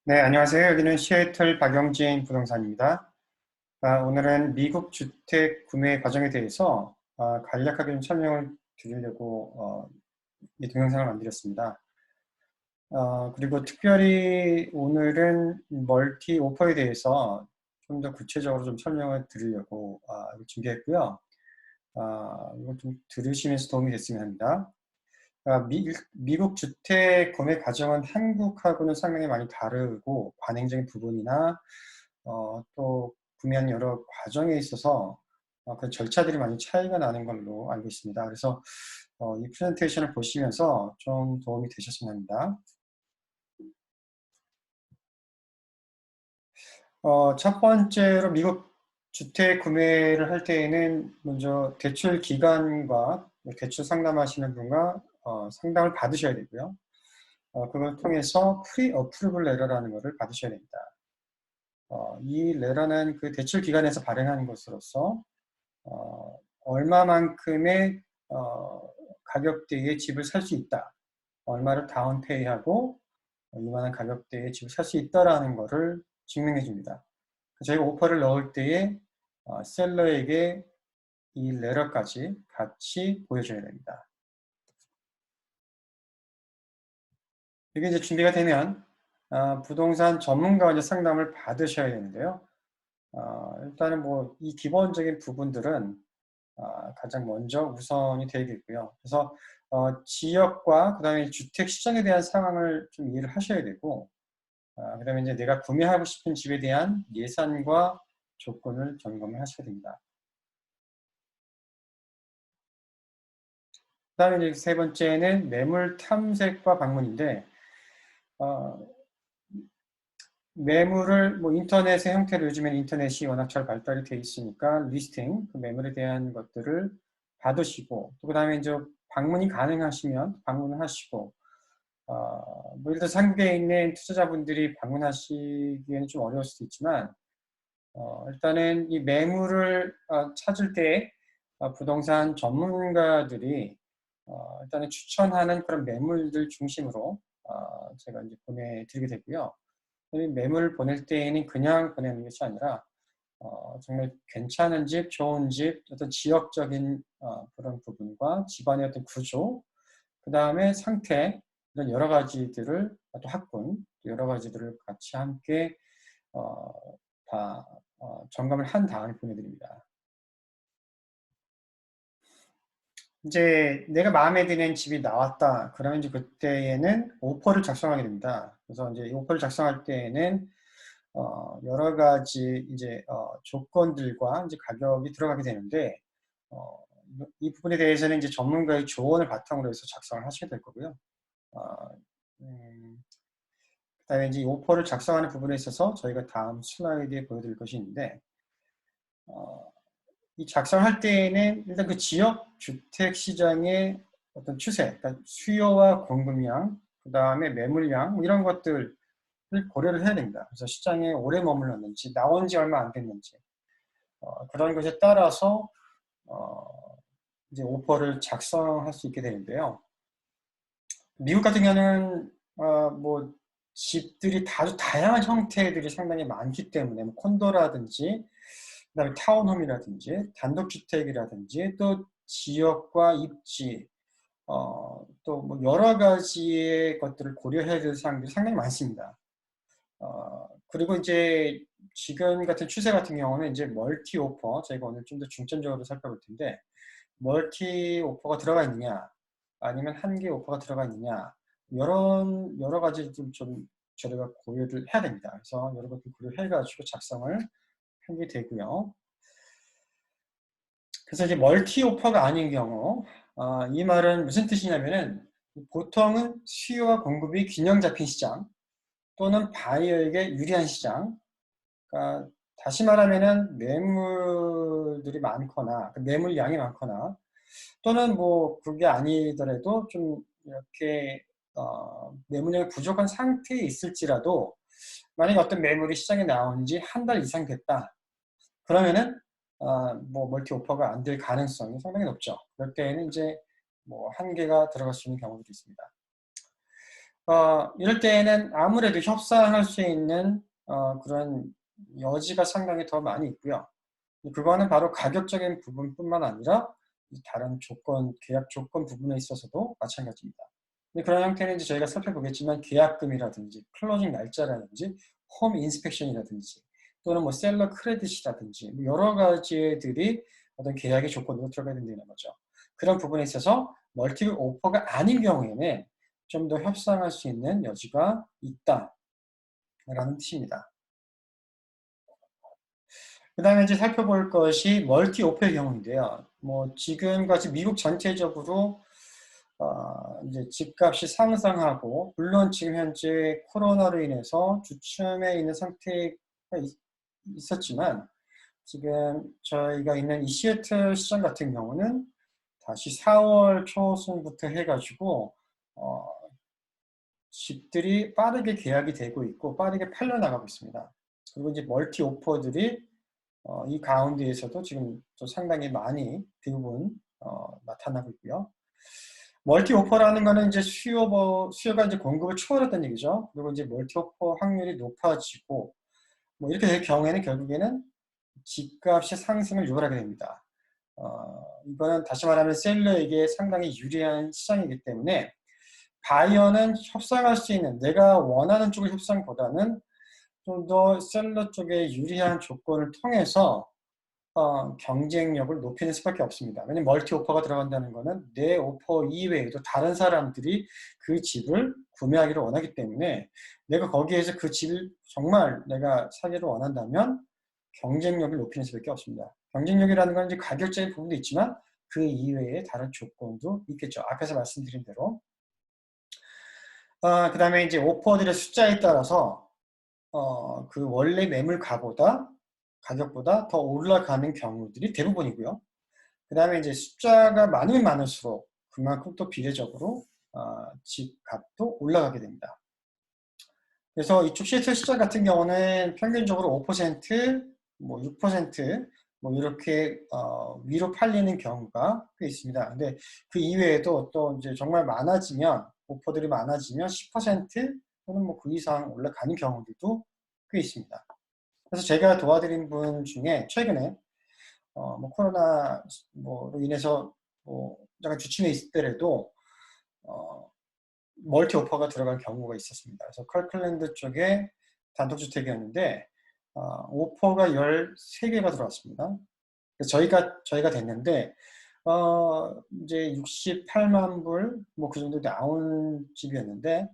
네, 안녕하세요. 여기는 시애틀 박영진 부동산입니다. 오늘은 미국 주택 구매 과정에 대해서 간략하게 좀 설명을 드리려고 이 동영상을 만들었습니다. 그리고 특별히 오늘은 멀티 오퍼에 대해서 좀 더 구체적으로 좀 설명을 드리려고 준비했고요. 이걸 좀 들으시면서 도움이 됐으면 합니다. 미국 주택 구매 과정은 한국하고는 상당히 많이 다르고 관행적인 부분이나 또 구매하는 여러 과정에 있어서 그 절차들이 많이 차이가 나는 걸로 알고 있습니다. 그래서 이 프레젠테이션을 보시면서 좀 도움이 되셨으면 합니다. 첫 번째로 미국 주택 구매를 할 때에는 먼저 대출 기관과 대출 상담하시는 분과 상담을 받으셔야 되고요. 그걸 통해서 프리 어프루블 레터라는 것을 받으셔야 됩니다. 이 레터는 그 대출 기관에서 발행하는 것으로서 얼마만큼의 가격대의 집을 살 수 있다. 얼마를 다운페이하고 이만한 가격대의 집을 살 수 있다라는 것을 증명해 줍니다. 저희가 오퍼를 넣을 때에 셀러에게 이 레터까지 같이 보여줘야 됩니다. 이게 이제 준비가 되면 부동산 전문가와 이제 상담을 받으셔야 되는데요. 일단은 뭐 이 기본적인 부분들은 가장 먼저 우선이 되겠고요. 그래서 지역과 그다음에 주택 시장에 대한 상황을 좀 이해를 하셔야 되고, 그다음에 이제 내가 구매하고 싶은 집에 대한 예산과 조건을 점검을 하셔야 됩니다. 그다음에 이제 세 번째는 매물 탐색과 방문인데, 어, 매물을 뭐 인터넷의 형태로 요즘에는 인터넷이 워낙 잘 발달이 돼 있으니까 리스팅, 그 매물에 대한 것들을 받으시고, 또 그다음에 이제 방문이 가능하시면 방문을 하시고, 뭐 예를 들어서 한국에 있는 투자자분들이 방문하시기에는 좀 어려울 수도 있지만, 일단은 이 매물을 찾을 때 부동산 전문가들이 일단은 추천하는 그런 매물들 중심으로 제가 이제 보내드리게 되고요. 이 매물을 보낼 때에는 그냥 보내는 것이 아니라 정말 괜찮은 집, 좋은 집, 어떤 지역적인 그런 부분과 집안의 어떤 구조, 그 다음에 상태, 이런 여러 가지들을 또 학군, 여러 가지들을 같이 함께 어, 다 점검을 한 다음에 보내드립니다. 이제 내가 마음에 드는 집이 나왔다. 그러면 이제 그때에는 오퍼를 작성하게 됩니다. 그래서 이제 이 오퍼를 작성할 때에는 여러 가지 이제 조건들과 이제 가격이 들어가게 되는데 어, 이 부분에 대해서는 이제 전문가의 조언을 바탕으로 해서 작성을 하셔야 될 거고요. 어, 그다음에 이제 이 오퍼를 작성하는 부분에 있어서 저희가 다음 슬라이드에 보여드릴 것이 있는데 어, 이 작성할 때에는 일단 그 지역 주택 시장의 어떤 추세, 그러니까 수요와 공급량, 그 다음에 매물량 뭐 이런 것들을 고려를 해야 됩니다. 그래서 시장에 오래 머물렀는지, 나온 지 얼마 안 됐는지 그런 것에 따라서 어, 이제 오퍼를 작성할 수 있게 되는데요. 미국 같은 경우는 뭐 집들이 아주 다양한 형태들이 상당히 많기 때문에 뭐 콘도라든지 그다음에 타운홈이라든지 단독주택이라든지 또 지역과 입지 또 뭐 여러 가지의 것들을 고려해야 될 사항들이 상당히 많습니다. 그리고 이제 지금 같은 추세 같은 경우는 이제 멀티 오퍼 저희가 오늘 좀 더 중점적으로 살펴볼 텐데 멀티 오퍼가 들어가 있느냐 아니면 한 개 오퍼가 들어가 있느냐 여러 가지 좀 저희가 고려를 해야 됩니다. 그래서 여러 것들 고려해 가지고 작성을 하게 되고요. 그래서 이제 멀티 오퍼가 아닌 경우 이 말은 무슨 뜻이냐면은 보통은 수요와 공급이 균형 잡힌 시장 또는 바이어에게 유리한 시장. 그러니까 다시 말하면은 매물들이 많거나 그 매물량이 많거나 또는 뭐 그게 아니더라도 좀 이렇게 매물량이 부족한 상태에 있을지라도 만약에 어떤 매물이 시장에 나온 지 한 달 이상 됐다. 그러면은 뭐 멀티 오퍼가 안 될 가능성이 상당히 높죠. 그럴 때에는 이제 뭐 한 개가 들어갈 수 있는 경우도 있습니다. 이럴 때에는 아무래도 협상할 수 있는 그런 여지가 상당히 더 많이 있고요. 그거는 바로 가격적인 부분뿐만 아니라 다른 조건, 계약 조건 부분에 있어서도 마찬가지입니다. 그런 형태는 이제 저희가 살펴보겠지만 계약금이라든지 클로징 날짜라든지 홈 인스펙션이라든지 또는 뭐 셀러 크레딧이라든지 여러 가지들이 어떤 계약의 조건으로 들어가야 된다는 거죠. 그런 부분에 있어서 멀티플 오퍼가 아닌 경우에는 좀 더 협상할 수 있는 여지가 있다라는 뜻입니다. 그 다음에 이제 살펴볼 것이 멀티 오퍼의 경우인데요. 뭐 지금까지 미국 전체적으로 이제 집값이 상승하고 물론 지금 현재 코로나로 인해서 주춤해 있는 상태가 있었지만 지금 저희가 있는 이 시애틀 시장 같은 경우는 다시 4월 초순부터 해가지고 집들이 빠르게 계약이 되고 있고 빠르게 팔려나가고 있습니다. 그리고 이제 멀티 오퍼들이 이 가운데에서도 지금 또 상당히 많이 대부분 나타나고 있고요. 멀티 오퍼라는 거는 이제 수요가 이제 공급을 초월했다는 얘기죠. 그리고 이제 멀티 오퍼 확률이 높아지고 뭐 이렇게 될 경우에는 결국에는 집값의 상승을 유발하게 됩니다. 이거는 다시 말하면 셀러에게 상당히 유리한 시장이기 때문에 바이어는 협상할 수 있는 내가 원하는 쪽의 협상보다는 좀 더 셀러 쪽에 유리한 조건을 통해서 경쟁력을 높이는 수밖에 없습니다. 왜냐하면 멀티 오퍼가 들어간다는 것은 내 오퍼 이외에도 다른 사람들이 그 집을 구매하기를 원하기 때문에 내가 거기에서 그 집을 정말 내가 사기를 원한다면 경쟁력을 높이는 수밖에 없습니다. 경쟁력이라는 건 이제 가격적인 부분도 있지만 그 이외에 다른 조건도 있겠죠. 앞에서 말씀드린 대로. 그 다음에 이제 오퍼들의 숫자에 따라서 그 원래 가격보다 더 올라가는 경우들이 대부분이고요. 그 다음에 이제 숫자가 많으면 많을수록 그만큼 또 비례적으로 집값도 올라가게 됩니다. 그래서 이쪽 시애틀 시장 같은 경우는 평균적으로 5%, 뭐 6%, 뭐 이렇게 위로 팔리는 경우가 꽤 있습니다. 근데 그 이외에도 또 이제 정말 많아지면 오퍼들이 많아지면 10% 또는 뭐 그 이상 올라가는 경우들도 꽤 있습니다. 그래서 제가 도와드린 분 중에 최근에 뭐 코로나 뭐로 인해서 뭐 약간 주춤해 있더라도 멀티 오퍼가 들어간 경우가 있었습니다. 그래서 컬클랜드 쪽에 단독주택이었는데 오퍼가 13개가 들어왔습니다. 그래서 저희가 됐는데 이제 68만 불 뭐 그 정도 나온 집이었는데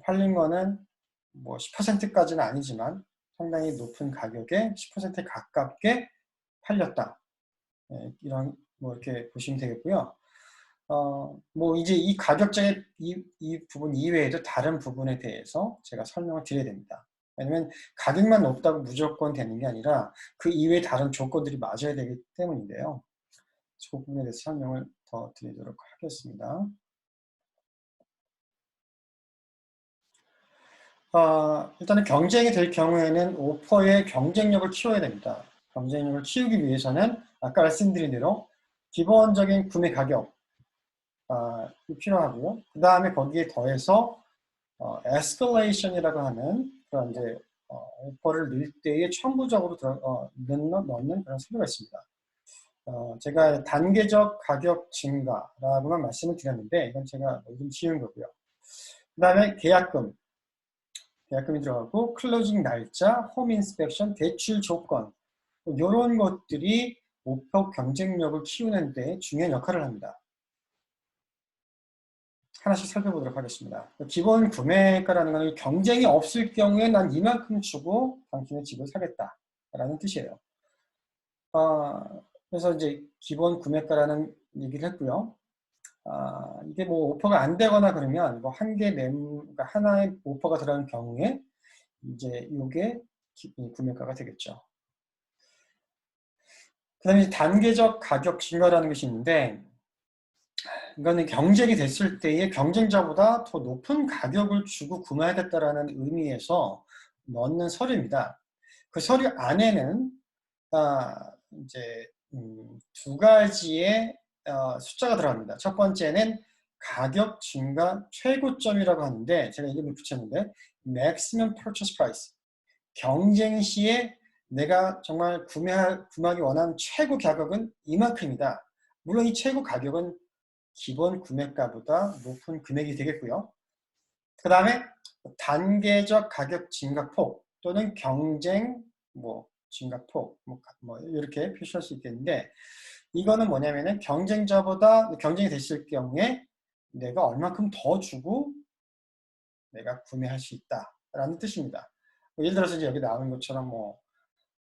팔린 거는 뭐 10%까지는 아니지만 상당히 높은 가격에 10%에 가깝게 팔렸다. 네, 이런 뭐 이렇게 보시면 되겠고요. 뭐 이제 이 가격적인 이 부분 이외에도 다른 부분에 대해서 제가 설명을 드려야 됩니다. 왜냐면 가격만 높다고 무조건 되는 게 아니라 그 이외에 다른 조건들이 맞아야 되기 때문인데요. 그 부분에 대해서 설명을 더 드리도록 하겠습니다. 일단은 경쟁이 될 경우에는 오퍼의 경쟁력을 키워야 됩니다. 경쟁력을 키우기 위해서는 아까 말씀드린 대로 기본적인 구매 가격 필요하고요. 그 다음에 거기에 더해서 에스컬레이션이라고 하는 그런 이제 오퍼를 넣을 때에 첨부적으로 넣는 그런 서류가 있습니다. 제가 단계적 가격 증가라고만 말씀을 드렸는데 이건 제가 좀 지운 거고요. 그 다음에 계약금이 들어가고 클로징 날짜, 홈 인스펙션, 대출 조건 이런 것들이 오퍼 경쟁력을 키우는 데 중요한 역할을 합니다. 하나씩 살펴보도록 하겠습니다. 기본 구매가라는 것은 경쟁이 없을 경우에 난 이만큼 주고 당신의 집을 사겠다라는 뜻이에요. 그래서 이제 기본 구매가라는 얘기를 했고요. 이게 뭐 오퍼가 안 되거나 그러면 뭐 그러니까 하나의 오퍼가 들어가는 경우에 이제 이게 구매가가 되겠죠. 그 다음에 단계적 가격 증가라는 것이 있는데 이거는 경쟁이 됐을 때에 경쟁자보다 더 높은 가격을 주고 구매하겠다라는 의미에서 넣는 서류입니다. 그 서류 안에는 이제 두 가지의 숫자가 들어갑니다. 첫 번째는 가격 증가 최고점이라고 하는데 제가 이름을 붙였는데 maximum purchase price. 경쟁 시에 내가 정말 구매하기 원하는 최고 가격은 이만큼이다. 물론 이 최고 가격은 기본 구매가보다 높은 금액이 되겠고요. 그 다음에 단계적 가격 증가폭 또는 경쟁 증가폭 이렇게 표시할 수 있겠는데 이거는 뭐냐면은 경쟁이 됐을 경우에 내가 얼마큼 더 주고 내가 구매할 수 있다라는 뜻입니다. 예를 들어서 이제 여기 나오는 것처럼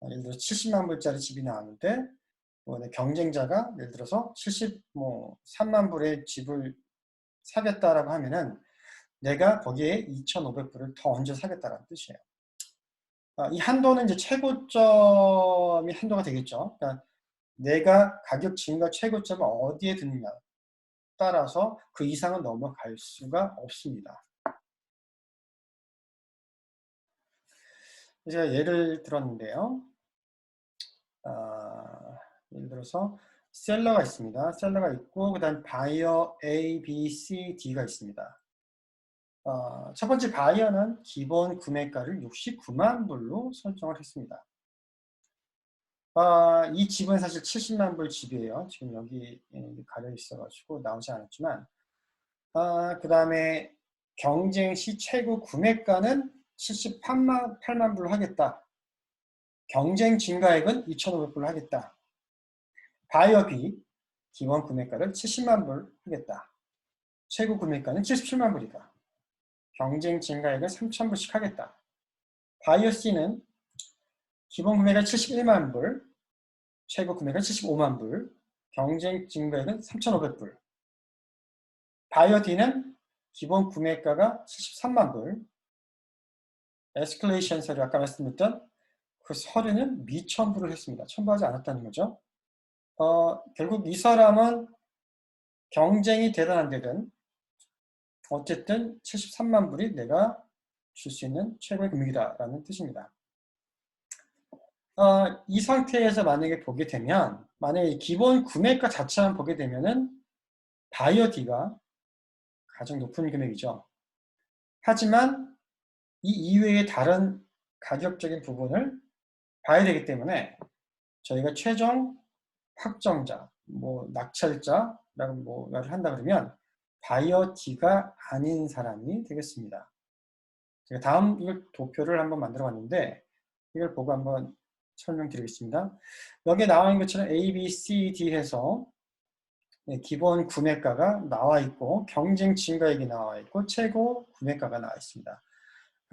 예를 들어 70만 불짜리 집이 나왔는데 경쟁자가 예를 들어서 73만 불의 집을 사겠다라고 하면은 내가 거기에 2,500불을 더 얹어 사겠다라는 뜻이에요. 이 한도는 이제 최고점이 한도가 되겠죠. 그러니까 내가 가격 증가 최고점을 어디에 두느냐 따라서 그 이상은 넘어갈 수가 없습니다. 제가 예를 들었는데요. 예를 들어서 셀러가 있습니다. 셀러가 있고 그 다음 바이어 A, B, C, D가 있습니다. 첫 번째 바이어는 기본 구매가를 69만 불로 설정을 했습니다. 이 집은 사실 70만 불 집이에요. 지금 여기 가려 있어가지고 나오지 않았지만 그 다음에 경쟁 시 최고 구매가는 78만 불로 하겠다. 경쟁 증가액은 2,500불로 하겠다. 바이어 B 기본 구매가를 70만 불 하겠다. 최고 구매가는 77만 불이다. 경쟁 증가액을 3,000불씩 하겠다. 바이어 C는 기본 구매가 71만 불, 최고 구매가 75만 불, 경쟁 증가액은 3,500불. 바이어 D는 기본 구매가가 73만 불, 에스컬레이션 서류 아까 말씀드렸던 그 서류는 미첨부를 했습니다. 첨부하지 않았다는 거죠. 결국 이 사람은 경쟁이 되든 안 되든 어쨌든 73만 불이 내가 줄 수 있는 최고의 금액이다라는 뜻입니다. 이 상태에서 만약에 보게 되면 만약에 기본 구매가 자체만 보게 되면은 바이어 D가 가장 높은 금액이죠. 하지만 이 이외의 다른 가격적인 부분을 봐야 되기 때문에 저희가 최종 확정자, 낙찰자라고 말을 한다 그러면 바이어 D가 아닌 사람이 되겠습니다. 제가 다음 이걸 도표를 한번 만들어 봤는데 이걸 보고 한번 설명드리겠습니다. 여기에 나와 있는 것처럼 A, B, C, D 해서 기본 구매가가 나와 있고 경쟁 증가액이 나와 있고 최고 구매가가 나와 있습니다.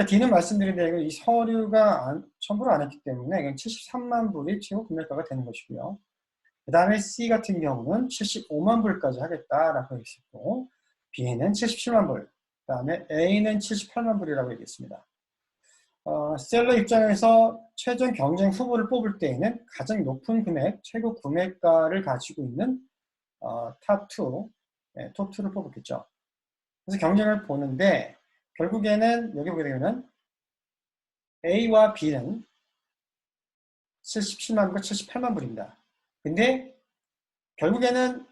D는 말씀드린 대로 이 서류가 첨부를 안 했기 때문에 이건 73만 불이 최고 구매가가 되는 것이고요. 그 다음에 C 같은 경우는 75만 불까지 하겠다라고 했었고 B는 77만 불, 그 다음에 A는 78만 불이라고 얘기했습니다. 셀러 입장에서 최종 경쟁 후보를 뽑을 때에는 가장 높은 금액, 최고 구매가를 가지고 있는 탑2, 톱2를 뽑았겠죠. 그래서 경쟁을 보는데 결국에는 여기 보게 되면 A와 B는 77만 불과 78만 불입니다. 근데 결국에는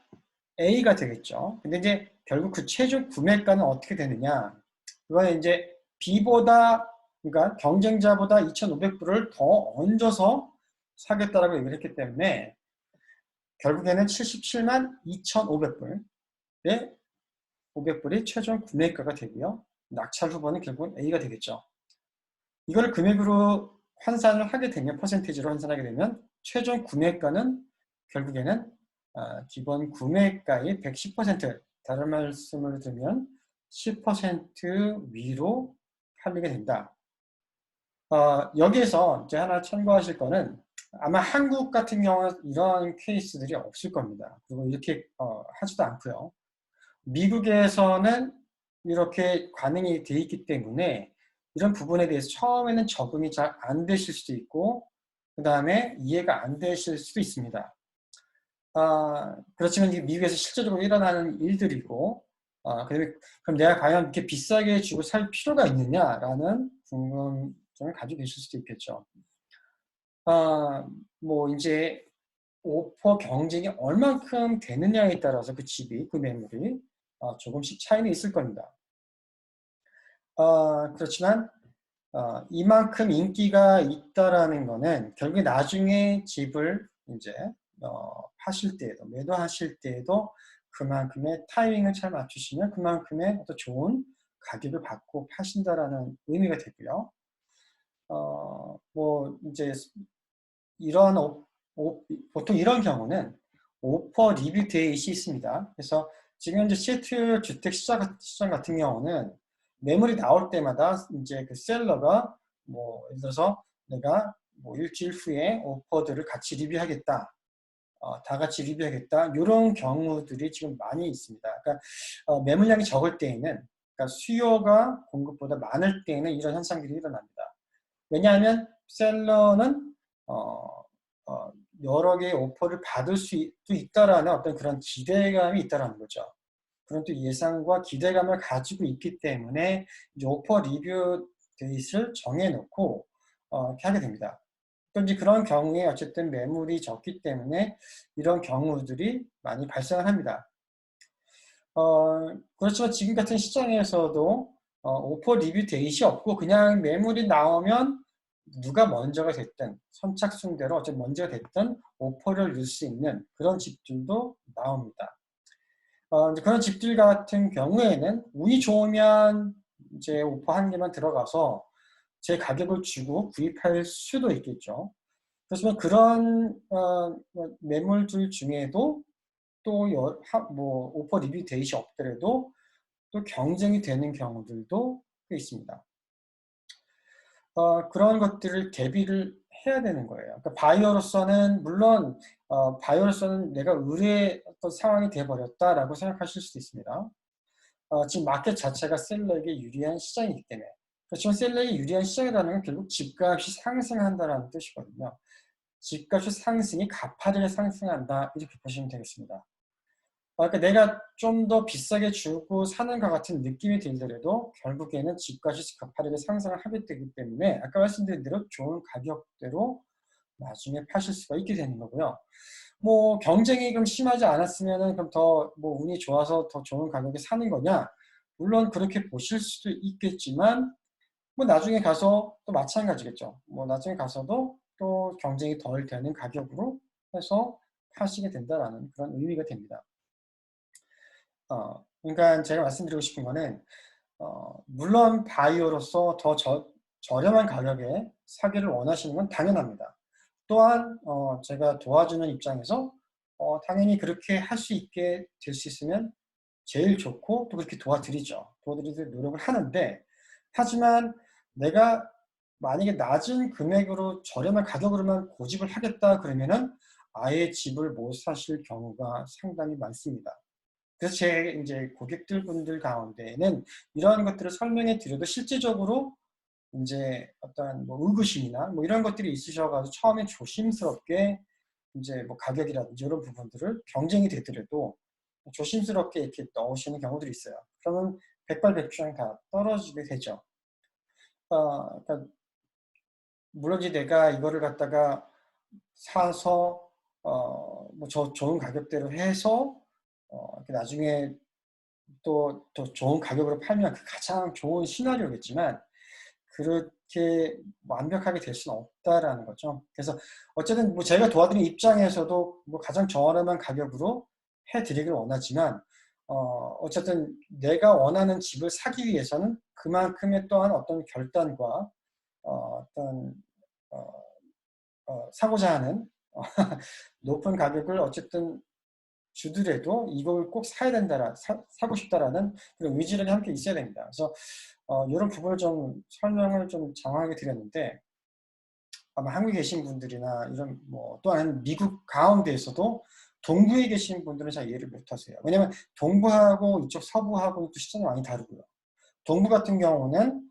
A가 되겠죠. 근데 이제 결국 그 최종 구매가는 어떻게 되느냐? 그거는 이제 B보다 그러니까 경쟁자보다 2,500불을 더 얹어서 사겠다라고 얘기를 했기 때문에 결국에는 77만 2,500불, 500불이 최종 구매가가 되고요. 낙찰 후보는 결국은 A가 되겠죠. 이걸 금액으로 환산을 하게 되면, 퍼센티지로 환산하게 되면 최종 구매가는 결국에는 기본 구매가의 110%, 다른 말씀을 드리면 10% 위로 팔리게 된다. 여기에서 이제 하나 참고하실 거는 아마 한국 같은 경우는 이런 케이스들이 없을 겁니다. 그리고 이렇게 하지도 않고요. 미국에서는 이렇게 관행이 돼 있기 때문에 이런 부분에 대해서 처음에는 적응이 잘 안 되실 수도 있고 그 다음에 이해가 안 되실 수도 있습니다. 그렇지만 미국에서 실제적으로 일어나는 일들이고 그럼 내가 과연 이렇게 비싸게 주고 살 필요가 있느냐라는 궁금증을 가지고 계실 수도 있겠죠. 이제 오퍼 경쟁이 얼만큼 되느냐에 따라서 그 집이, 그 매물이 조금씩 차이는 있을 겁니다. 그렇지만 이만큼 인기가 있다라는 거는 결국에 나중에 집을 이제 하실 때에도, 매도하실 때에도 그만큼의 타이밍을 잘 맞추시면 그만큼의 어떤 좋은 가격을 받고 파신다라는 의미가 되고요. 뭐 이제 이런 보통 이런 경우는 오퍼 리뷰 데이시 있습니다. 그래서 지금 현재 시애틀 주택 시장 같은 경우는 매물이 나올 때마다 이제 그 셀러가 뭐 예를 들어서 내가 뭐 일주일 후에 오퍼들을 같이 리뷰하겠다. 다 같이 리뷰하겠다. 이런 경우들이 지금 많이 있습니다. 그러니까 매물량이 적을 때에는, 그러니까 수요가 공급보다 많을 때에는 이런 현상들이 일어납니다. 왜냐하면 셀러는 여러 개의 오퍼를 받을 수 있다라는 어떤 그런 기대감이 있다라는 거죠. 그런 또 예상과 기대감을 가지고 있기 때문에 이제 오퍼 리뷰 데이트를 정해놓고 이렇게 하게 됩니다. 또 이제 그런 경우에 어쨌든 매물이 적기 때문에 이런 경우들이 많이 발생을 합니다. 그렇지만 지금 같은 시장에서도 오퍼 리뷰 데이트이 없고 그냥 매물이 나오면 누가 먼저가 됐든 선착순대로 어쨌든 먼저가 됐든 오퍼를 넣을 수 있는 그런 집들도 나옵니다. 이제 그런 집들 같은 경우에는 운이 좋으면 이제 오퍼 한 개만 들어가서 제 가격을 주고 구입할 수도 있겠죠. 그렇지만 그런 매물들 중에도 또 뭐 오퍼 리뷰 데이트이 없더라도 또 경쟁이 되는 경우들도 꽤 있습니다. 그런 것들을 대비를 해야 되는 거예요. 그러니까 바이어로서는 물론 바이어로서는 내가 의뢰의 어떤 상황이 돼버렸다라고 생각하실 수도 있습니다. 지금 마켓 자체가 셀러에게 유리한 시장이기 때문에. 그렇지만 셀러에게 유리한 시장이라는 건 결국 집값이 상승한다는 뜻이거든요. 집값이 상승이 가파르게 상승한다 이렇게 보시면 되겠습니다. 그러니까 내가 좀 더 비싸게 주고 사는 것 같은 느낌이 들더라도 결국에는 집값이 가파르게 상승을 하게 되기 때문에 아까 말씀드린 대로 좋은 가격대로 나중에 파실 수가 있게 되는 거고요. 뭐 경쟁이 좀 심하지 않았으면은 그럼 더 뭐 운이 좋아서 더 좋은 가격에 사는 거냐? 물론 그렇게 보실 수도 있겠지만 뭐 나중에 가서 또 마찬가지겠죠. 뭐 나중에 가서도 또 경쟁이 덜 되는 가격으로 해서 파시게 된다라는 그런 의미가 됩니다. 그러니까 제가 말씀드리고 싶은 거는 물론 바이오로서 더 저렴한 가격에 사기를 원하시는 건 당연합니다. 또한 제가 도와주는 입장에서 당연히 그렇게 할 수 있게 될 수 있으면 제일 좋고 또 그렇게 도와드리죠. 도와드리도록 노력을 하는데 하지만 내가 만약에 낮은 금액으로 저렴한 가격으로만 고집을 하겠다 그러면은 아예 집을 못 사실 경우가 상당히 많습니다. 그래서 제 이제 고객들 분들 가운데에는 이러한 것들을 설명해 드려도 실제적으로 이제 어떤 뭐 의구심이나 뭐 이런 것들이 있으셔가지고 처음에 조심스럽게 이제 뭐 가격이라든지 이런 부분들을 경쟁이 되더라도 조심스럽게 이렇게 넣으시는 경우들이 있어요. 그러면 백발백중 다 떨어지게 되죠. 그러니까 물론 이제 내가 이거를 갖다가 사서 뭐 좋은 가격대로 해서 나중에 또 더 좋은 가격으로 팔면 그 가장 좋은 시나리오겠지만 그렇게 완벽하게 될 수는 없다라는 거죠. 그래서 어쨌든 뭐 제가 도와드리는 입장에서도 뭐 가장 저렴한 가격으로 해드리길 원하지만 어쨌든 내가 원하는 집을 사기 위해서는 그만큼의 또한 어떤 결단과 어떤 사고자 하는 높은 가격을 어쨌든 주더라도 이걸 꼭 사야 된다, 사고 싶다라는 그런 의지력이 함께 있어야 됩니다. 그래서 이런 부분을 좀 설명을 좀 장황하게 드렸는데 아마 한국에 계신 분들이나 이런 뭐 또한 미국 가운데에서도 동부에 계신 분들은 잘 이해를 못하세요. 왜냐하면 동부하고 이쪽 서부하고 또 시장이 많이 다르고요. 동부 같은 경우는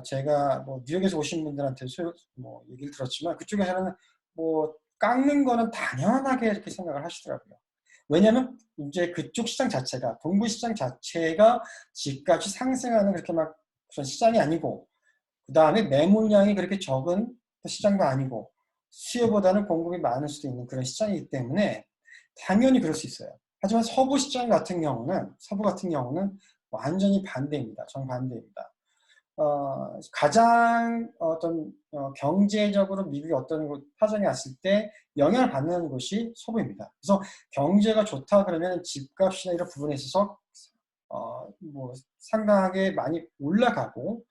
제가 뭐 뉴욕에서 오신 분들한테 뭐 얘기를 들었지만 그쪽에서는 뭐 깎는 거는 당연하게 이렇게 생각을 하시더라고요. 왜냐하면 이제 그쪽 시장 자체가 동부 시장 자체가 집값이 상승하는 그렇게 막 그런 시장이 아니고 그 다음에 매물량이 그렇게 적은 시장도 아니고 수요보다는 공급이 많을 수도 있는 그런 시장이기 때문에 당연히 그럴 수 있어요. 하지만 서부 시장 같은 경우는, 서부 같은 경우는 완전히 반대입니다. 정반대입니다. 가장 경제적으로 미국이 어떤 파장이 왔을 때 영향을 받는 곳이 서부입니다. 그래서 경제가 좋다 그러면 집값이나 이런 부분에 있어서 뭐 상당하게 많이 올라가고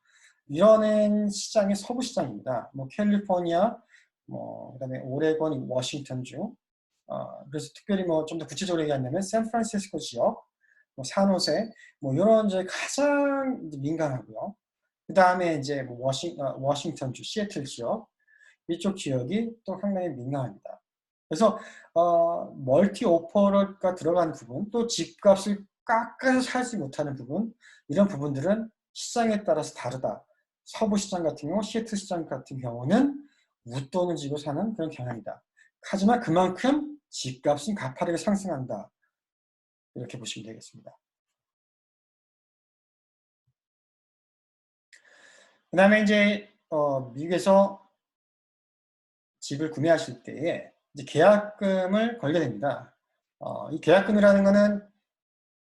이러는 시장이 서부 시장입니다. 뭐 캘리포니아, 뭐 그다음에 오레곤, 워싱턴주. 그래서 특별히 뭐 좀 더 구체적으로 얘기하면 샌프란시스코 지역, 뭐 산호세, 뭐 이런 이제 가장 민감하고요. 그 다음에 이제 뭐 워싱턴주, 시애틀 지역, 이쪽 지역이 또 상당히 민감합니다. 그래서 멀티 오퍼가 들어가는 부분, 또 집값을 깎아서 살지 못하는 부분, 이런 부분들은 시장에 따라서 다르다. 서부 시장 같은 경우, 시애틀 시장 같은 경우는 웃돈을 지고 사는 그런 경향이다. 하지만 그만큼 집값은 가파르게 상승한다. 이렇게 보시면 되겠습니다. 그 다음에 이제 미국에서 집을 구매하실 때에 이제 계약금을 걸게 됩니다. 이 계약금이라는 것은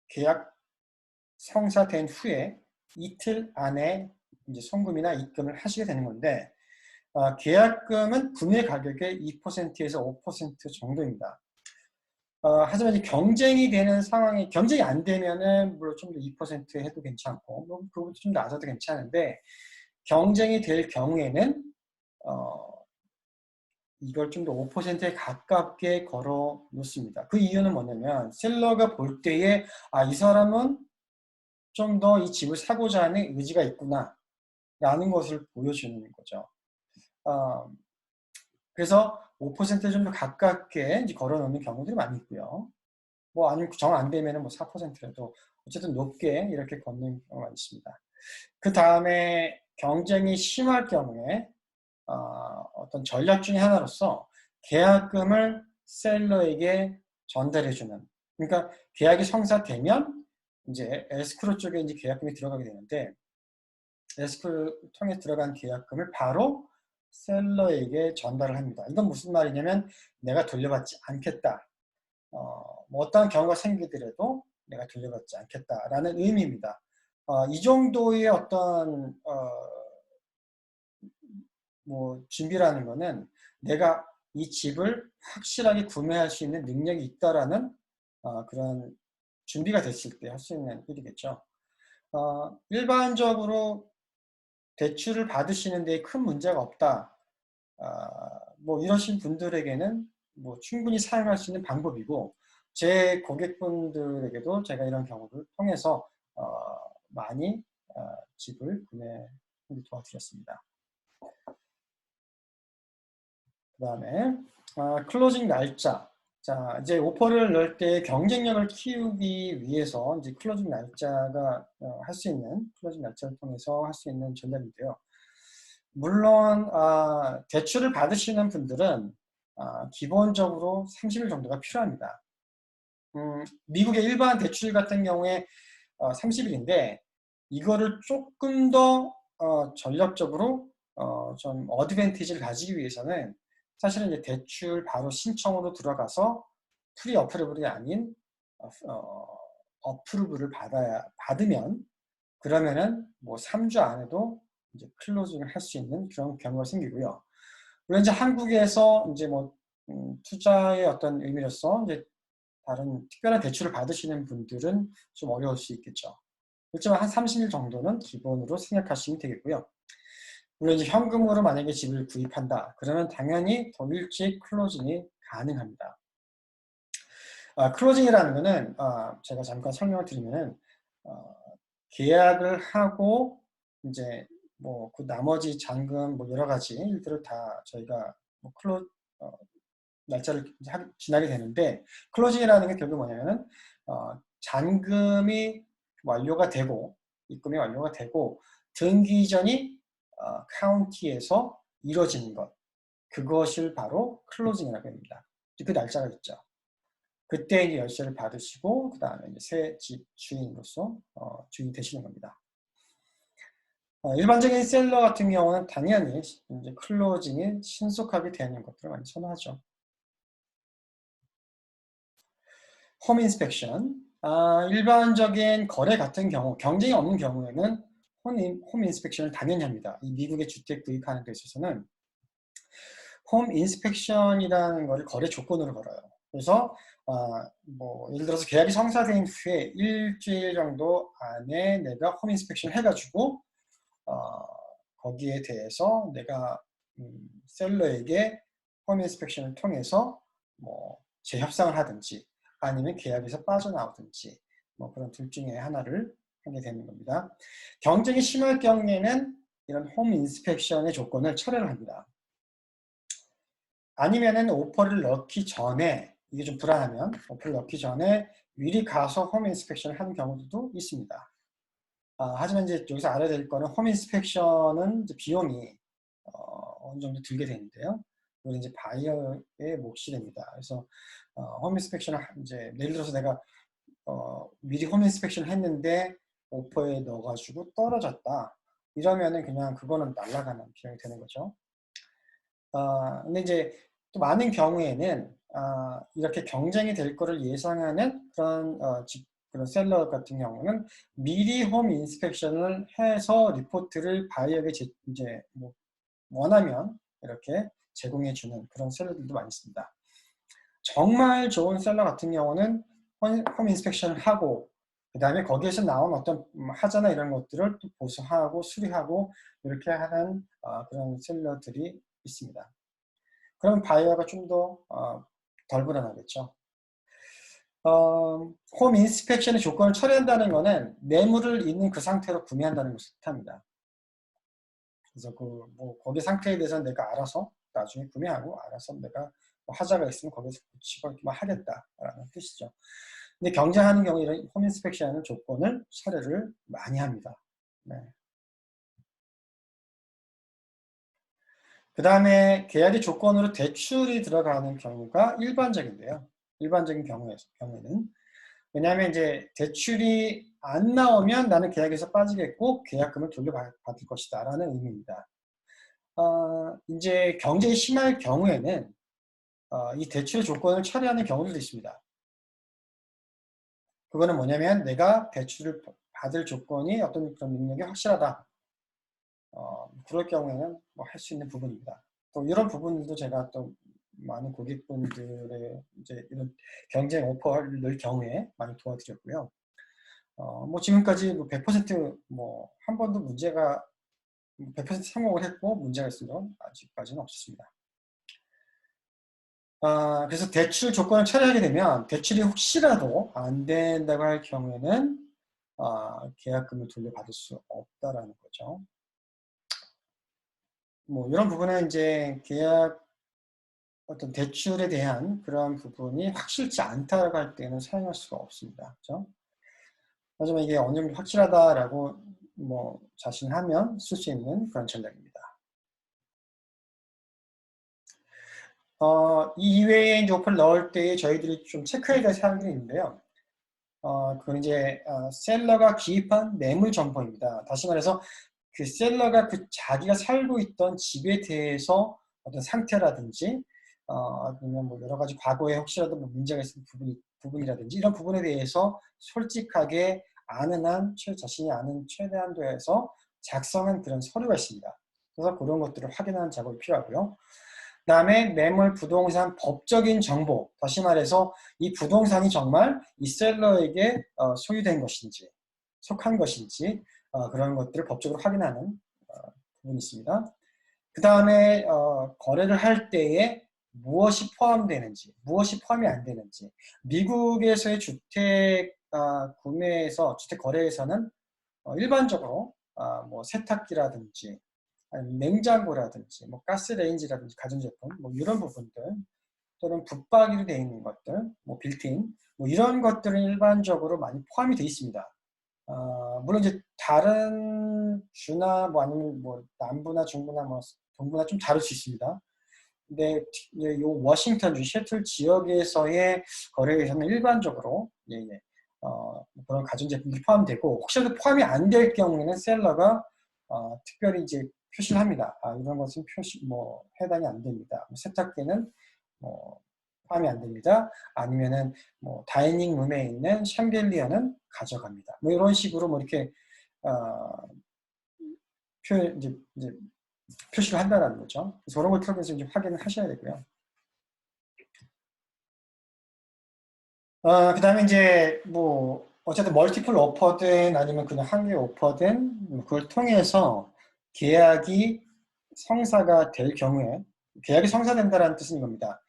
계약 성사된 후에 이틀 안에 이제 송금이나 입금을 하시게 되는 건데, 계약금은 구매 가격의 2%에서 5% 정도입니다. 하지만 이제 경쟁이 되는 상황이, 경쟁이 안 되면은 물론 좀 더 2% 해도 괜찮고, 뭐 그것도 좀 낮아도 괜찮은데, 경쟁이 될 경우에는 이걸 좀 더 5%에 가깝게 걸어 놓습니다. 그 이유는 뭐냐면 셀러가 볼 때에 이 사람은 좀 더 이 집을 사고자 하는 의지가 있구나 라는 것을 보여주는 거죠. 그래서 5%에 좀 더 가깝게 이제 걸어 놓는 경우들이 많이 있고요. 뭐 아니면 정 안 되면은 뭐 4%라도 어쨌든 높게 이렇게 걷는 경우가 있습니다. 그 다음에 경쟁이 심할 경우에 어떤 전략 중에 하나로서 계약금을 셀러에게 전달해주는. 그러니까 계약이 성사되면 이제 에스크로 쪽에 이제 계약금이 들어가게 되는데 에스크로 통해 들어간 계약금을 바로 셀러에게 전달을 합니다. 이건 무슨 말이냐면 내가 돌려받지 않겠다. 뭐 어떠한 경우가 생기더라도 내가 돌려받지 않겠다라는 의미입니다. 이 정도의 어떤 뭐 준비라는 거는 내가 이 집을 확실하게 구매할 수 있는 능력이 있다라는 그런 준비가 됐을 때 할 수 있는 일이겠죠. 일반적으로 대출을 받으시는 데 큰 문제가 없다. 뭐 이러신 분들에게는 뭐 충분히 사용할 수 있는 방법이고 제 고객분들에게도 제가 이런 경우를 통해서 많이 집을 구매해 도와드렸습니다. 그 다음에 클로징 날짜. 자, 이제 오퍼를 넣을 때 경쟁력을 키우기 위해서 이제 클로징 날짜가 할 수 있는 클로징 날짜를 통해서 할 수 있는 전략인데요. 물론 대출을 받으시는 분들은 기본적으로 30일 정도가 필요합니다. 미국의 일반 대출 같은 경우에 30일인데 이거를 조금 더 전략적으로 좀 어드밴티지를 가지기 위해서는 사실은 이제 대출 바로 신청으로 들어가서 프리 어프로블이 아닌 어프로블을 받으면 그러면은 뭐 3주 안에도 이제 클로징을 할 수 있는 그런 경우가 생기고요. 물론 이제 한국에서 이제 뭐 투자의 어떤 의미로서 이제 다른 특별한 대출을 받으시는 분들은 좀 어려울 수 있겠죠. 그렇지만 한 30일 정도는 기본으로 생각하시면 되겠고요. 물론 이제 현금으로 만약에 집을 구입한다. 그러면 당연히 더 일찍 클로징이 가능합니다. 클로징이라는 거는 제가 잠깐 설명을 드리면은 계약을 하고 이제 뭐 그 나머지 잔금 뭐 여러 가지 일들을 다 저희가 뭐 날짜를 지나게 되는데 클로징이라는 게 결국 뭐냐면은 잔금이 완료가 되고 입금이 완료가 되고 등기 이전이 카운티에서 이루어지는 것 그것을 바로 클로징이라고 합니다. 그 날짜가 있죠. 그때 이제 열쇠를 받으시고 그 다음에 이제 새 집 주인으로서 주인이 되시는 겁니다. 일반적인 셀러 같은 경우는 당연히 이제 클로징이 신속하게 되는 것들을 많이 선호하죠. 홈 인스펙션. 일반적인 거래 같은 경우, 경쟁이 없는 경우에는 홈 인스펙션을 당연히 합니다. 이 미국의 주택 구입하는 데 있어서는 홈 인스펙션이라는 거를 거래 조건으로 걸어요. 그래서 뭐 예를 들어서 계약이 성사된 후에 일주일 정도 안에 내가 홈 인스펙션 해가지고 거기에 대해서 내가 셀러에게 홈 인스펙션을 통해서 뭐 재협상을 하든지 아니면 계약에서 빠져나오든지 뭐 그런 둘 중에 하나를 하게 되는 겁니다. 경쟁이 심할 경우에는 이런 홈 인스펙션의 조건을 철회를 합니다. 아니면은 오퍼를 넣기 전에, 이게 좀 불안하면 오퍼를 넣기 전에 미리 가서 홈 인스펙션을 하는 경우도 있습니다. 하지만 이제 여기서 알아야 될 거는 홈 인스펙션은 이제 비용이 어느 정도 들게 되는데요. 이건 이제 바이어의 몫이 됩니다. 그래서 홈 인스펙션을 이제 예를 들어서 내가 미리 홈 인스펙션을 했는데 오퍼에 넣어가지고 떨어졌다. 이러면은 그냥 그거는 날아가는 비용이 되는 거죠. 근데 이제 또 많은 경우에는 이렇게 경쟁이 될 거를 예상하는 그런 그런 셀러 같은 경우는 미리 홈 인스펙션을 해서 리포트를 바이어에게 이제 뭐 원하면 이렇게 제공해 주는 그런 셀러들도 많이 있습니다. 정말 좋은 셀러 같은 경우는 홈 인스펙션을 하고 그 다음에 거기에서 나온 어떤 하자나 이런 것들을 또 보수하고 수리하고 이렇게 하는 그런 셀러들이 있습니다. 그럼 바이어가 좀 더 덜 불안하겠죠. 홈 인스펙션의 조건을 처리한다는 것은 매물을 있는 그 상태로 구매한다는 것을 뜻합니다. 그래서 뭐 거기 상태에 대해서는 내가 알아서 나중에 구매하고 알아서 내가 뭐 하자가 있으면 거기서 붙이고 이렇게 하겠다라는 뜻이죠. 근데 경쟁하는 경우에 이런 홈 인스펙션의 조건을 철회를 많이 합니다. 네. 그 다음에 계약의 조건으로 대출이 들어가는 경우가 일반적인데요. 일반적인 경우에는. 왜냐하면 이제 대출이 안 나오면 나는 계약에서 빠지겠고 계약금을 돌려받을 것이다 라는 의미입니다. 이제 경쟁이 심할 경우에는 이 대출의 조건을 처리하는 경우도 있습니다. 그거는 뭐냐면 내가 대출을 받을 조건이 어떤 그런 능력이 확실하다. 그럴 경우에는 뭐 할 수 있는 부분입니다. 또 이런 부분들도 제가 또 많은 고객분들의 이제 이런 경쟁 오퍼를 넣을 경우에 많이 도와드렸고요. 뭐 지금까지 뭐 100% 한 번도 문제가 100% 성공을 했고 문제가 있은 건 아직까지는 없었습니다. 그래서 대출 조건을 처리하게 되면 대출이 혹시라도 안 된다고 할 경우에는 계약금을 돌려받을 수 없다라는 거죠. 뭐 이런 부분은 이제 계약 어떤 대출에 대한 그런 부분이 확실치 않다고 할 때는 사용할 수가 없습니다. 그렇죠? 하지만 이게 어느 정도 확실하다라고 뭐 자신하면 쓸 수 있는 그런 전략입니다. 이 이외에 이제 오퍼를 넣을 때 저희들이 좀 체크해야 될 사항들이 있는데요. 그건 이제 셀러가 기입한 매물 정보입니다. 다시 말해서 그 셀러가 자기가 살고 있던 집에 대해서 어떤 상태라든지 아니면 뭐 여러 가지 과거에 혹시라도 뭐 문제가 있는 부분이라든지 이런 부분에 대해서 솔직하게 아는 한 자신이 아는 최대한도에서 작성한 그런 서류가 있습니다. 그래서 그런 것들을 확인하는 작업이 필요하고요. 그 다음에 매물, 부동산, 법적인 정보, 다시 말해서 이 부동산이 정말 이 셀러에게 소유된 것인지, 속한 것인지 그런 것들을 법적으로 확인하는 부분이 있습니다. 그 다음에 거래를 할 때에 무엇이 포함되는지, 무엇이 포함이 안 되는지. 미국에서의 주택 구매에서, 주택 거래에서는 일반적으로 뭐 세탁기라든지 냉장고라든지 뭐 가스레인지라든지 가전제품 뭐 이런 부분들 또는 붙박이로 되어 있는 것들 뭐 빌트인 뭐 이런 것들은 일반적으로 많이 포함이 되어 있습니다. 물론 이제 다른 주나 뭐 아니면 뭐 남부나 중부나 뭐 동부나 좀 다를 수 있습니다. 근데 이 워싱턴주 시애틀 지역에서의 거래에서는 일반적으로 그런 가전제품들이 포함되고 혹시라도 포함이 안 될 경우에는 셀러가 특별히 이제 표시를 합니다. 이런 것은 해당이 안 됩니다. 세탁기는 포함이 안 됩니다. 아니면은 뭐 다이닝 룸에 있는 샹들리어는 가져갑니다. 뭐 이런 식으로 뭐 이렇게 이제 표시를 한다는 거죠. 그래서 그런 걸 틀어서 이제 확인을 하셔야 되고요. 그 다음에 이제 뭐 어쨌든 멀티플 오퍼든 아니면 그냥 한 개 오퍼든 그걸 통해서 계약이 성사가 될 경우에, 계약이 성사된다는 뜻은 이겁니다.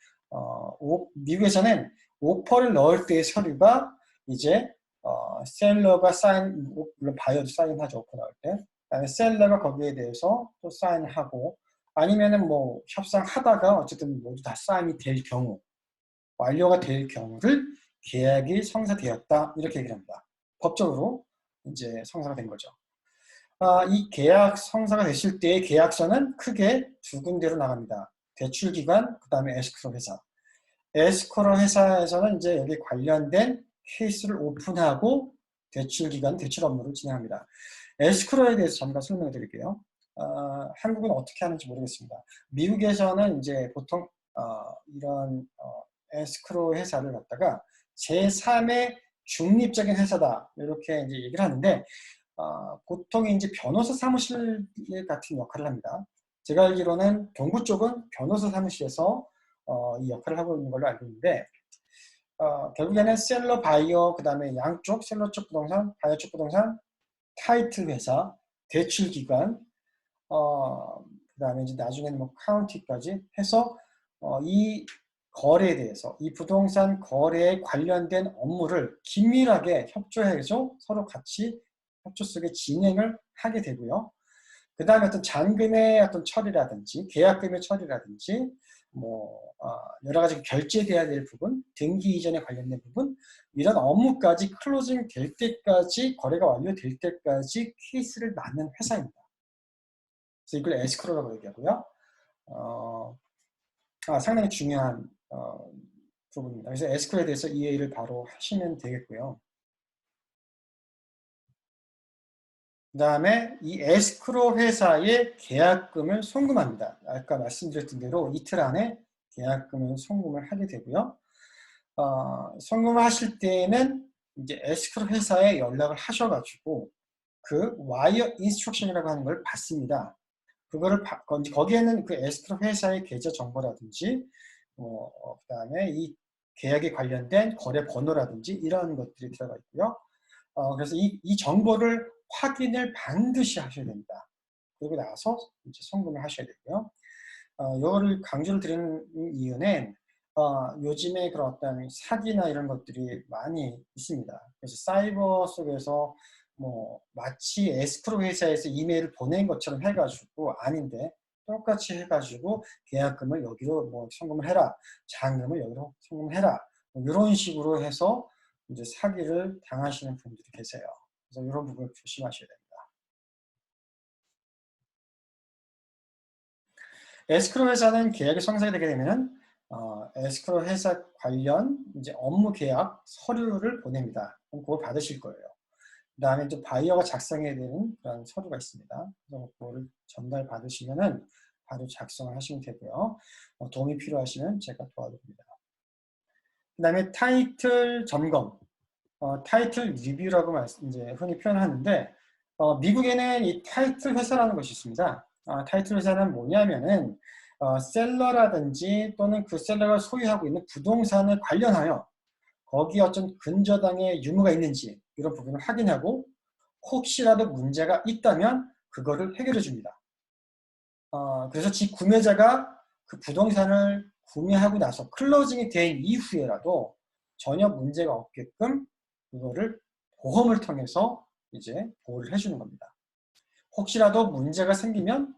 미국에서는 오퍼를 넣을 때의 서류가 이제 셀러가 사인, 물론 바이어도 사인하죠. 오퍼 넣을 때. 그다음에 셀러가 거기에 대해서 또 사인하고, 아니면은 뭐 협상하다가 어쨌든 모두 다 사인이 될 경우, 완료가 될 경우를 계약이 성사되었다 이렇게 얘기를 합니다. 법적으로 이제 성사가 된 거죠. 이 계약 성사가 됐을 때의 계약서는 크게 두 군데로 나갑니다. 대출기관, 그 다음에 에스크로 회사. 에스크로 회사에서는 이제 여기 관련된 케이스를 오픈하고 대출기관, 대출 업무를 진행합니다. 에스크로에 대해서 잠깐 설명해 드릴게요. 한국은 어떻게 하는지 모르겠습니다. 미국에서는 이제 보통 이런 에스크로 회사를 갖다가 제3의 중립적인 회사다 이렇게 이제 얘기를 하는데 보통 이제 변호사 사무실 같은 역할을 합니다. 제가 알기로는 동부 쪽은 변호사 사무실에서 이 역할을 하고 있는 걸로 알고 있는데 결국에는 셀러 바이어 그 다음에 양쪽 셀러 쪽 부동산 바이어 쪽 부동산 타이틀 회사 대출 기관 그 다음에 이제 나중에는 뭐 카운티까지 해서 이 거래에 대해서 이 부동산 거래에 관련된 업무를 긴밀하게 협조해서 서로 같이 협조 속에 진행을 하게 되고요. 그 다음에 어떤 잔금의 어떤 처리라든지 계약금의 처리라든지 뭐 여러 가지 결제돼야 될 부분, 등기 이전에 관련된 부분 이런 업무까지 클로징 될 때까지 거래가 완료될 때까지 케이스를 맡는 회사입니다. 그래서 이걸 에스크로라고 얘기하고요. 상당히 중요한 부분입니다. 그래서 에스크로에 대해서 이해를 바로 하시면 되겠고요. 그 다음에 이 에스크로 회사의 계약금을 송금합니다. 아까 말씀드렸던 대로 이틀 안에 계약금을 송금을 하게 되고요. 송금을 하실 때에는 이제 에스크로 회사에 연락을 하셔가지고 그 와이어 인스트럭션이라고 하는 걸 받습니다. 그거를 거기에는 그 에스크로 회사의 계좌 정보라든지 그다음에 이 계약에 관련된 거래 번호라든지 이런 것들이 들어가 있고요. 그래서 이 정보를 확인을 반드시 하셔야 됩니다. 그리고 나서 이제 송금을 하셔야 되고요. 이거를 강조를 드리는 이유는 요즘에 그런 어떤 사기나 이런 것들이 많이 있습니다. 그래서 사이버 속에서 뭐 마치 에스크로 회사에서 이메일을 보낸 것처럼 해가지고 아닌데 똑같이 해가지고 계약금을 여기로 뭐 송금을 해라, 잔금을 여기로 송금을 해라 뭐 이런 식으로 해서 이제 사기를 당하시는 분들이 계세요. 그래서 이런 부분을 조심하셔야 됩니다. 에스크로 회사는 계약이 성사가 되게 되면은 에스크로 회사 관련 이제 업무 계약 서류를 보냅니다. 그럼 그걸 받으실 거예요. 그 다음에 또 바이어가 작성해야 되는 그런 서류가 있습니다. 그래서 그거를 전달 받으시면은 바로 작성을 하시면 되고요. 도움이 필요하시면 제가 도와드립니다. 그 다음에 타이틀 점검, 타이틀 리뷰라고 이제 흔히 표현하는데 미국에는 이 타이틀 회사라는 것이 있습니다. 타이틀 회사는 뭐냐면은 셀러라든지 또는 그 셀러가 소유하고 있는 부동산에 관련하여 거기에 어떤 근저당의 유무가 있는지 이런 부분을 확인하고 혹시라도 문제가 있다면 그거를 해결해 줍니다. 그래서 구매자가 그 부동산을 구매하고 나서 클로징이 된 이후에라도 전혀 문제가 없게끔 그거를 보험을 통해서 이제 보호를 해주는 겁니다. 혹시라도 문제가 생기면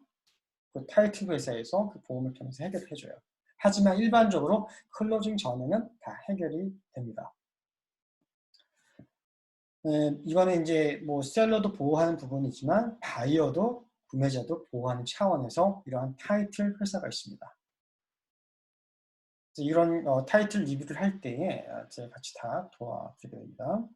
그 타이틀 회사에서 그 보험을 통해서 해결을 해줘요. 하지만 일반적으로 클로징 전에는 다 해결이 됩니다. 이거는 이제 뭐 셀러도 보호하는 부분이지만 바이어도 구매자도 보호하는 차원에서 이러한 타이틀 회사가 있습니다. 이런 타이틀 리뷰를 할 때에 제가 같이 다 도와드리게 됩니다.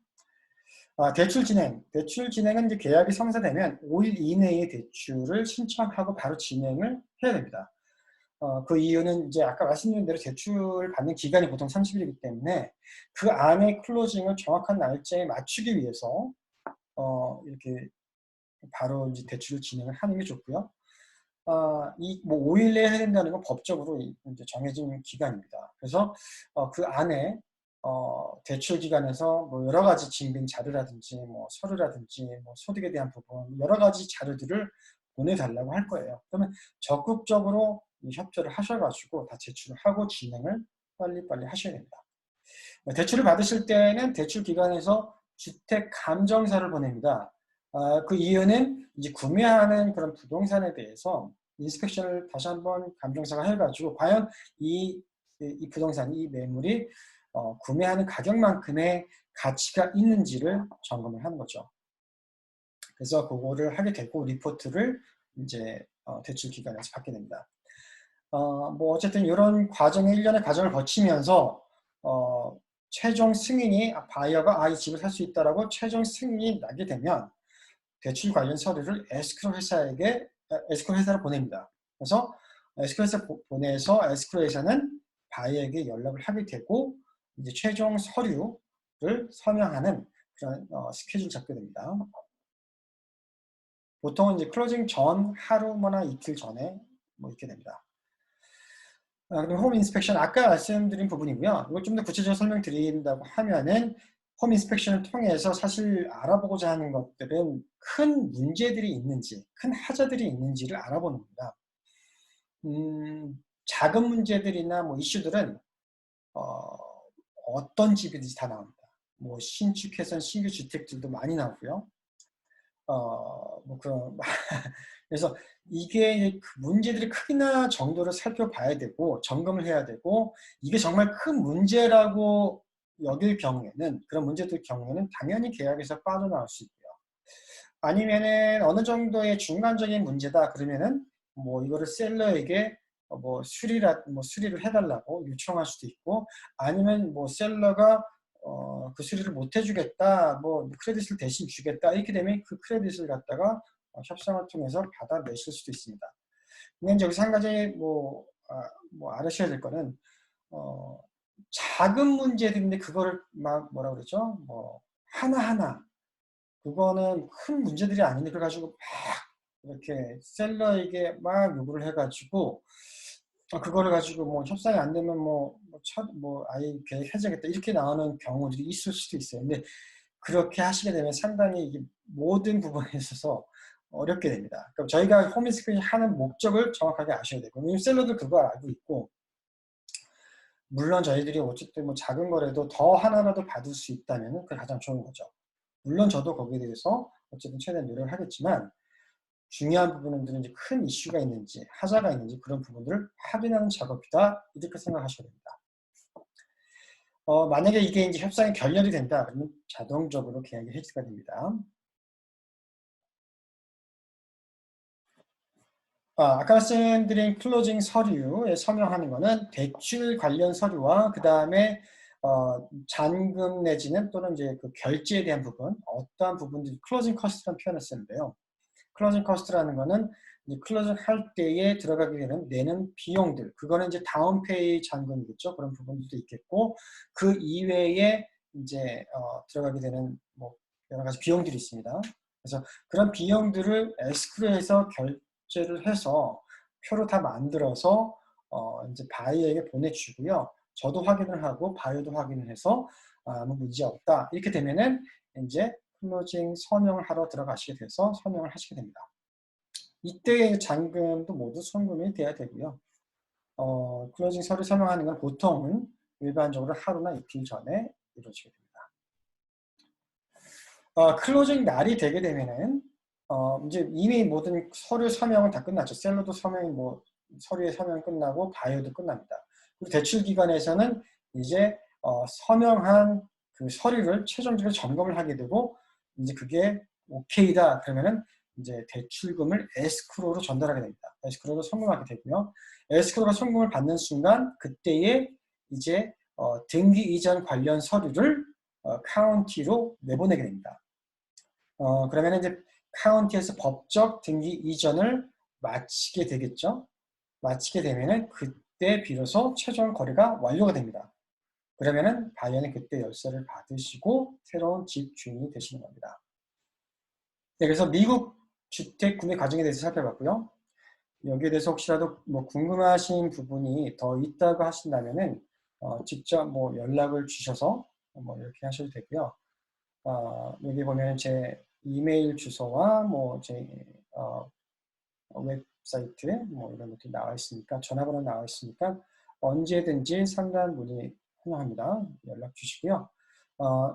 대출 진행. 대출 진행은 이제 계약이 성사되면 5일 이내에 대출을 신청하고 바로 진행을 해야 됩니다. 그 이유는 이제 아까 말씀드린 대로 대출 받는 기간이 보통 30일이기 때문에 그 안에 클로징을 정확한 날짜에 맞추기 위해서 이렇게 바로 이제 대출을 진행을 하는 게 좋고요. 이 뭐 5일 내에 해야 된다는 건 법적으로 이제 정해진 기간입니다. 그래서 그 안에 대출 기관에서 뭐 여러 가지 증빙 자료라든지 뭐 서류라든지 뭐 소득에 대한 부분 여러 가지 자료들을 보내달라고 할 거예요. 그러면 적극적으로 협조를 하셔가지고 다 제출을 하고 진행을 빨리빨리 하셔야 됩니다. 대출을 받으실 때는 대출 기관에서 주택 감정사를 보냅니다. 그 이유는 이제 구매하는 그런 부동산에 대해서 인스펙션을 다시 한번 감정사가 해가지고 과연 이 부동산, 이 매물이 구매하는 가격만큼의 가치가 있는지를 점검을 하는 거죠. 그래서 그거를 하게 되고 리포트를 이제 대출 기관에서 받게 됩니다. 뭐 어쨌든 이런 과정에 1년의 과정을 거치면서 최종 승인이 바이어가 이 집을 살 수 있다라고 최종 승인이 나게 되면 대출 관련 서류를 에스크로 회사를 보냅니다. 그래서 에스크로 회사 보내서 에스크로 회사는 바이어에게 연락을 하게 되고 이제 최종 서류를 서명하는 그런 스케줄 잡게 됩니다. 보통은 이제 클로징 전 하루나 이틀 전에 뭐 있게 됩니다. 그럼 홈 인스펙션 아까 말씀드린 부분이고요. 이걸 좀 더 구체적으로 설명드린다고 하면은 홈 인스펙션을 통해서 사실 알아보고자 하는 것들은 큰 문제들이 있는지, 큰 하자들이 있는지를 알아보는 겁니다. 작은 문제들이나 뭐 이슈들은 어떤 집이든지 다 나옵니다. 뭐 신축해선 신규 주택들도 많이 나오고요. 뭐 그런 그래서 이게 그 문제들이 크기나 정도를 살펴봐야 되고 점검을 해야 되고 이게 정말 큰 문제라고 여길 경우에는 그런 문제들 경우에는 당연히 계약에서 빠져나올 수 있고요. 아니면은 어느 정도의 중간적인 문제다 그러면은 뭐 이거를 셀러에게 뭐 수리를 해달라고 요청할 수도 있고 아니면 뭐 셀러가 그 수리를 못 해주겠다, 뭐 크레딧을 대신 주겠다 이렇게 되면 그 크레딧을 갖다가 협상을 통해서 받아내실 수도 있습니다. 근데 여기서 한 가지 뭐 알으셔야 될 거는 작은 문제들인데 그거를 막 뭐라 그러죠? 뭐 하나하나 그거는 큰 문제들이 아닌데 그래가지고 막 이렇게 셀러에게 막 요구를 해가지고 그거를 가지고 뭐 협상이 안 되면 아예 계획 해제하겠다 이렇게 나오는 경우들이 있을 수도 있어요. 근데 그렇게 하시게 되면 상당히 이게 모든 부분에 있어서 어렵게 됩니다. 그럼 저희가 홈인스크린 하는 목적을 정확하게 아셔야 되고, 왜냐면 셀러도 그걸 알고 있고, 물론 저희들이 어쨌든 뭐 작은 거라도 더 하나라도 받을 수 있다면 그게 가장 좋은 거죠. 물론 저도 거기에 대해서 어쨌든 최대한 노력을 하겠지만, 중요한 부분들은 이제 큰 이슈가 있는지, 하자가 있는지 그런 부분들을 확인하는 작업이다. 이렇게 생각하셔야 됩니다. 만약에 이게 이제 협상이 결렬이 된다. 그러면 자동적으로 계약이 해지가 됩니다. 아까 말씀드린 클로징 서류에 서명하는 거는 대출 관련 서류와 그 다음에 잔금 내지는 또는 이제 그 결제에 대한 부분, 어떠한 부분들이 클로징 커스트라는 표현을 쓰는데요. 클로징 커스트라는 거는 이제 클로징 할 때에 들어가게 되는 내는 비용들, 그거는 이제 다운페이 잔금이겠죠. 그런 부분들도 있겠고 그 이외에 이제 들어가게 되는 뭐 여러 가지 비용들이 있습니다. 그래서 그런 비용들을 에스크로에서 결제를 해서 표로 다 만들어서 이제 바이어에게 보내주고요. 저도 확인을 하고 바이어도 확인을 해서 아무 문제 없다. 이렇게 되면은 이제 클로징 서명을 하러 들어가시게 돼서 서명을 하시게 됩니다. 이때의 잔금도 모두 송금이 돼야 되고요. 클로징 서류 서명하는 건 보통은 일반적으로 하루나 이틀 전에 이루어지게 됩니다. 클로징 날이 되게 되면은 이제 이미 모든 서류 서명은 다 끝났죠. 셀러도 서명이 서류의 서명이 끝나고 바이오도 끝납니다. 그리고 대출 기관에서는 이제 서명한 그 서류를 최종적으로 점검을 하게 되고 이제 그게 오케이다 그러면은 이제 대출금을 에스크로로 전달하게 됩니다. 에스크로로 송금하게 되고요. 에스크로가 송금을 받는 순간 그때에 이제 등기 이전 관련 서류를 카운티로 내보내게 됩니다. 그러면 이제 카운티에서 법적 등기 이전을 마치게 되겠죠. 마치게 되면은 그때 비로소 최종 거래가 완료가 됩니다. 그러면은 바이어는 그때 열쇠를 받으시고 새로운 집 주인이 되시는 겁니다. 네, 그래서 미국 주택 구매 과정에 대해서 살펴봤고요. 여기에 대해서 혹시라도 뭐 궁금하신 부분이 더 있다고 하신다면은 직접 뭐 연락을 주셔서 뭐 이렇게 하셔도 되고요. 여기 보면 제 이메일 주소와 뭐 제 웹사이트 뭐 이런 것들이 나와 있으니까 전화번호 나와 있으니까 언제든지 상담 문의 환영합니다. 연락 주시고요.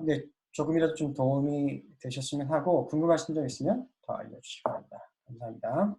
네, 조금이라도 좀 도움이 되셨으면 하고 궁금하신 점 있으면 더 알려주시기 바랍니다. 감사합니다.